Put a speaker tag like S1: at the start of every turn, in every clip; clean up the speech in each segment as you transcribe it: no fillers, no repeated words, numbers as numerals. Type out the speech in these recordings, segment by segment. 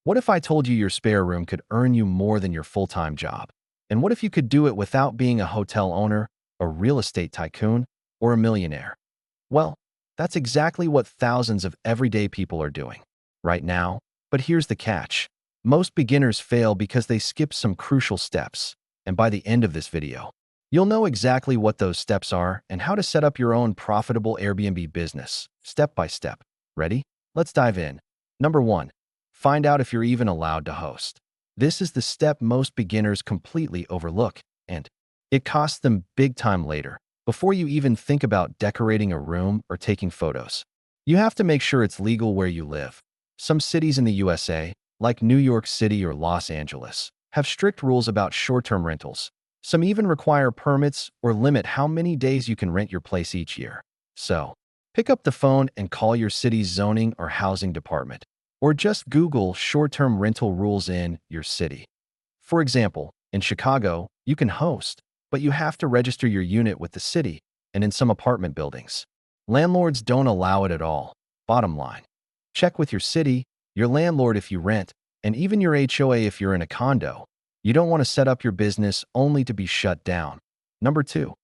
S1: What if I told you your spare room could earn you more than your full-time job? And what if you could do it without being a hotel owner, a real estate tycoon, or a millionaire? Well, that's exactly what thousands of everyday people are doing right now. But here's the catch. Most beginners fail because they skip some crucial steps. And by the end of this video, you'll know exactly what those steps are and how to set up your own profitable Airbnb business, step by step. Ready? Let's dive in. Number 1. Find out if you're even allowed to host. This is the step most beginners completely overlook, and it costs them big time later, before you even think about decorating a room or taking photos. You have to make sure it's legal where you live. Some cities in the USA, like New York City or Los Angeles, have strict rules about short-term rentals. Some even require permits or limit how many days you can rent your place each year. So, pick up the phone and call your city's zoning or housing department, or just Google short-term rental rules in your city. For example, in Chicago, you can host, but you have to register your unit with the city, and in some apartment buildings, landlords don't allow it at all. Bottom line, check with your city, your landlord if you rent, and even your HOA if you're in a condo. You don't want to set up your business only to be shut down. Number 2.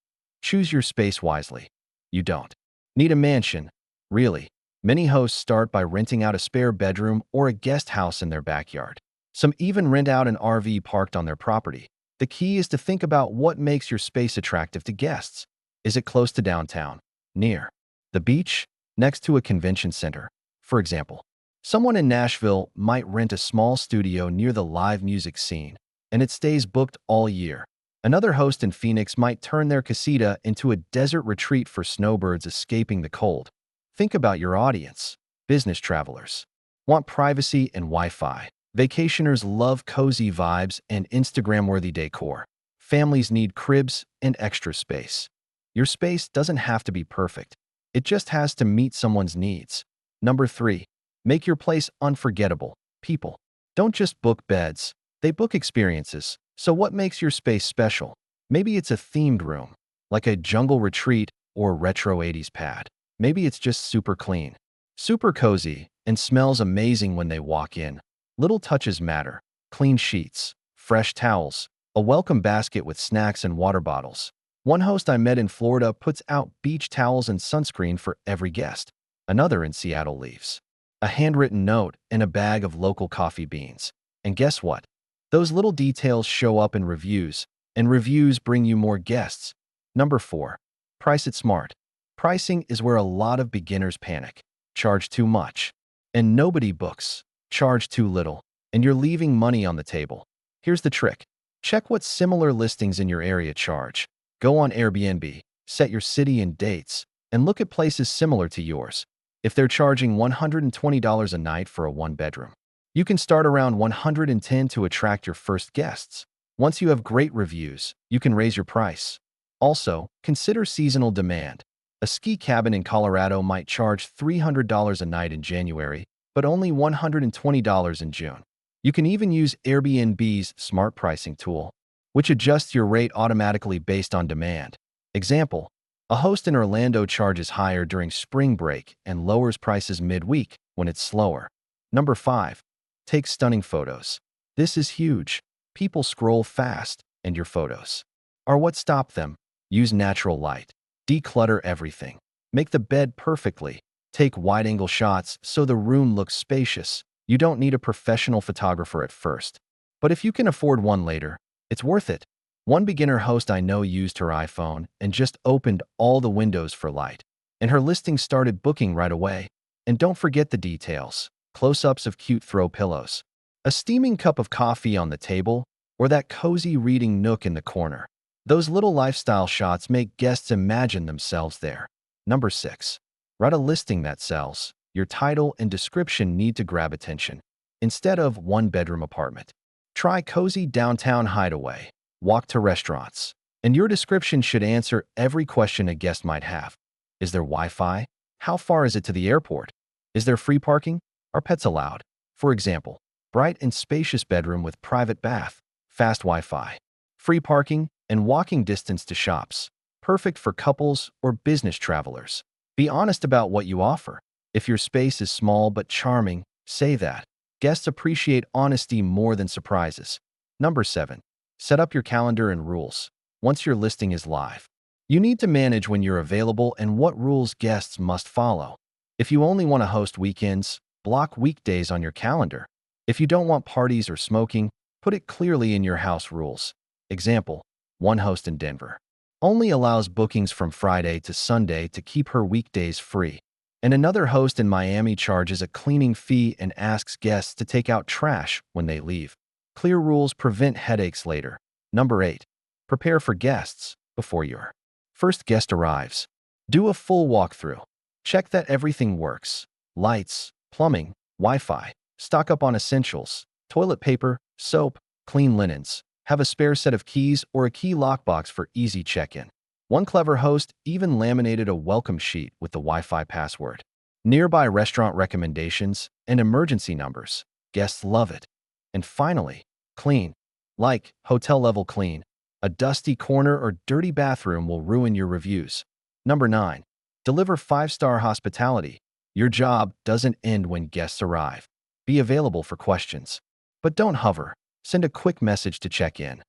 S1: Choose your space wisely. You don't need a mansion, really. Many hosts start by renting out a spare bedroom or a guest house in their backyard. Some even rent out an RV parked on their property. The key is to think about what makes your space attractive to guests. Is it close to downtown, near the beach, next to a convention center? For example, someone in Nashville might rent a small studio near the live music scene, and it stays booked all year. Another host in Phoenix might turn their casita into a desert retreat for snowbirds escaping the cold. Think about your audience. Business travelers want privacy and Wi-Fi. Vacationers love cozy vibes and Instagram-worthy decor. Families need cribs and extra space. Your space doesn't have to be perfect. It just has to meet someone's needs. Number 3. Make your place unforgettable. People don't just book beds, they book experiences. So what makes your space special? Maybe it's a themed room, like a jungle retreat or retro 80s pad. Maybe it's just super clean, super cozy, and smells amazing when they walk in. Little touches matter. Clean sheets, fresh towels, a welcome basket with snacks and water bottles. One host I met in Florida puts out beach towels and sunscreen for every guest. Another in Seattle leaves a handwritten note and a bag of local coffee beans. And guess what? Those little details show up in reviews, and reviews bring you more guests. Number 4. Price it smart. Pricing is where a lot of beginners panic. Charge too much, and nobody books. Charge too little, and you're leaving money on the table. Here's the trick. Check what similar listings in your area charge. Go on Airbnb, set your city and dates, and look at places similar to yours. If they're charging $120 a night for a one-bedroom, you can start around $110 to attract your first guests. Once you have great reviews, you can raise your price. Also, consider seasonal demand. A ski cabin in Colorado might charge $300 a night in January, but only $120 in June. You can even use Airbnb's smart pricing tool, which adjusts your rate automatically based on demand. Example, a host in Orlando charges higher during spring break and lowers prices midweek when it's slower. Number 5. Take stunning photos. This is huge. People scroll fast, and your photos are what stop them. Use natural light. Declutter everything. Make the bed perfectly. Take wide-angle shots so the room looks spacious. You don't need a professional photographer at first, but if you can afford one later, it's worth it. One beginner host I know used her iPhone and just opened all the windows for light, and her listing started booking right away. And don't forget the details. Close-ups of cute throw pillows, a steaming cup of coffee on the table, or that cozy reading nook in the corner. Those little lifestyle shots make guests imagine themselves there. Number 6. Write a listing that sells. Your title and description need to grab attention. Instead of one-bedroom apartment, try cozy downtown hideaway, walk to restaurants, and your description should answer every question a guest might have. Is there Wi-Fi? How far is it to the airport? Is there free parking? Are pets allowed? For example, bright and spacious bedroom with private bath, fast Wi-Fi, free parking, and walking distance to shops. Perfect for couples or business travelers. Be honest about what you offer. If your space is small but charming, say that. Guests appreciate honesty more than surprises. Number 7. Set up your calendar and rules. Once your listing is live, you need to manage when you're available and what rules guests must follow. If you only want to host weekends, block weekdays on your calendar. If you don't want parties or smoking, put it clearly in your house rules. Example, one host in Denver only allows bookings from Friday to Sunday to keep her weekdays free. And another host in Miami charges a cleaning fee and asks guests to take out trash when they leave. Clear rules prevent headaches later. Number 8. Prepare for guests before your first guest arrives. Do a full walkthrough. Check that everything works. Lights, plumbing, Wi-Fi. Stock up on essentials, toilet paper, soap, clean linens. Have a spare set of keys or a key lockbox for easy check-in. One clever host even laminated a welcome sheet with the Wi-Fi password. Nearby restaurant recommendations and emergency numbers. Guests love it. And finally, clean. Like hotel-level clean. A dusty corner or dirty bathroom will ruin your reviews. Number 9. Deliver 5-star hospitality. Your job doesn't end when guests arrive. Be available for questions. But don't hover. Send a quick message to check in.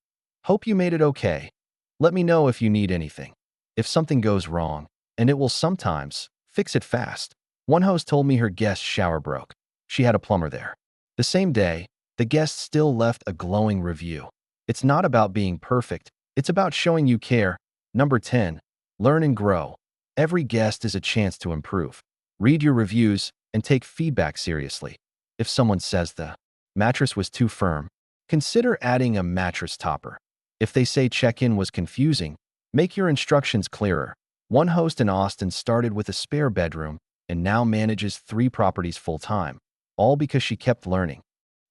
S1: Hope you made it okay. Let me know if you need anything. If something goes wrong, and it will sometimes, fix it fast. One host told me her guest's shower broke. She had a plumber there. The same day, the guest still left a glowing review. It's not about being perfect. It's about showing you care. Number 10. Learn and grow. Every guest is a chance to improve. Read your reviews and take feedback seriously. If someone says the mattress was too firm, consider adding a mattress topper. If they say check-in was confusing, make your instructions clearer. One host in Austin started with a spare bedroom and now manages 3 properties full-time, all because she kept learning.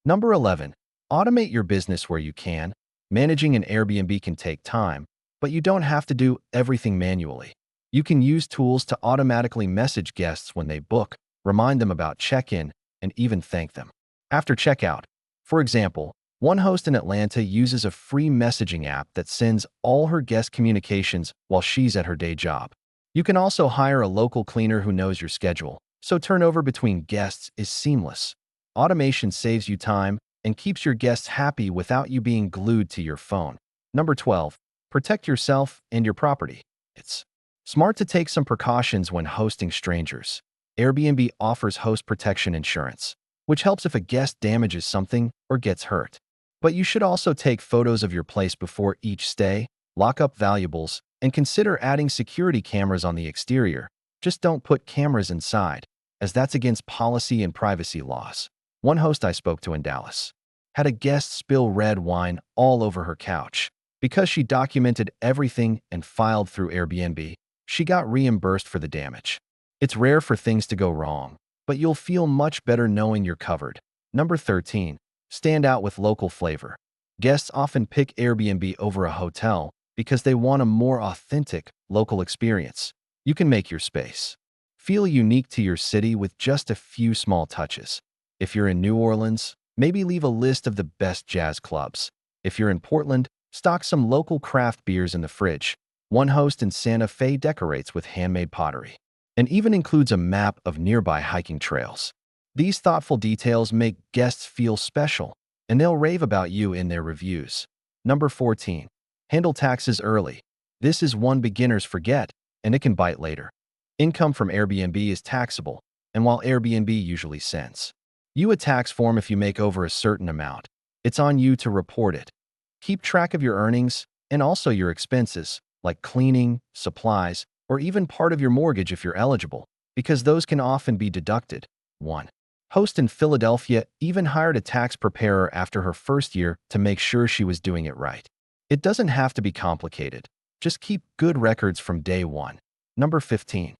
S1: Number 11. Automate your business where you can. Managing an Airbnb can take time, but you don't have to do everything manually. You can use tools to automatically message guests when they book, remind them about check-in, and even thank them after checkout. For example, one host in Atlanta uses a free messaging app that sends all her guest communications while she's at her day job. You can also hire a local cleaner who knows your schedule, so turnover between guests is seamless. Automation saves you time and keeps your guests happy without you being glued to your phone. Number 12. Protect yourself and your property. It's smart to take some precautions when hosting strangers. Airbnb offers host protection insurance, which helps if a guest damages something or gets hurt. But you should also take photos of your place before each stay, lock up valuables, and consider adding security cameras on the exterior. Just don't put cameras inside, as that's against policy and privacy laws. One host I spoke to in Dallas had a guest spill red wine all over her couch. Because she documented everything and filed through Airbnb, she got reimbursed for the damage. It's rare for things to go wrong, but you'll feel much better knowing you're covered. Number 13. Stand out with local flavor. Guests often pick Airbnb over a hotel because they want a more authentic, local experience. You can make your space feel unique to your city with just a few small touches. If you're in New Orleans, maybe leave a list of the best jazz clubs. If you're in Portland, stock some local craft beers in the fridge. One host in Santa Fe decorates with handmade pottery and even includes a map of nearby hiking trails. These thoughtful details make guests feel special, and they'll rave about you in their reviews. Number 14. Handle taxes early. This is one beginners forget, and it can bite later. Income from Airbnb is taxable, and while Airbnb usually sends you a tax form if you make over a certain amount, it's on you to report it. Keep track of your earnings and also your expenses, like cleaning, supplies, or even part of your mortgage if you're eligible, because those can often be deducted. 1. Host in Philadelphia even hired a tax preparer after her first year to make sure she was doing it right. It doesn't have to be complicated. Just keep good records from day one. Number 15.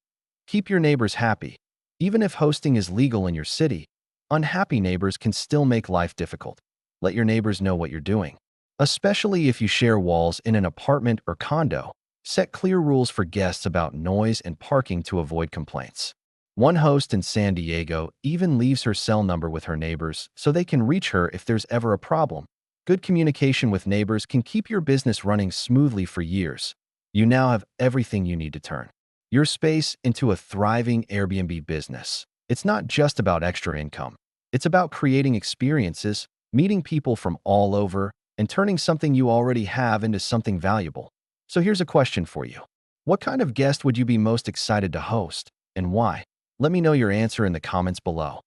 S1: Keep your neighbors happy. Even if hosting is legal in your city, unhappy neighbors can still make life difficult. Let your neighbors know what you're doing. Especially if you share walls in an apartment or condo, set clear rules for guests about noise and parking to avoid complaints. One host in San Diego even leaves her cell number with her neighbors so they can reach her if there's ever a problem. Good communication with neighbors can keep your business running smoothly for years. You now have everything you need to turn your space into a thriving Airbnb business. It's not just about extra income. It's about creating experiences, meeting people from all over, and turning something you already have into something valuable. So here's a question for you. What kind of guest would you be most excited to host, and why? Let me know your answer in the comments below.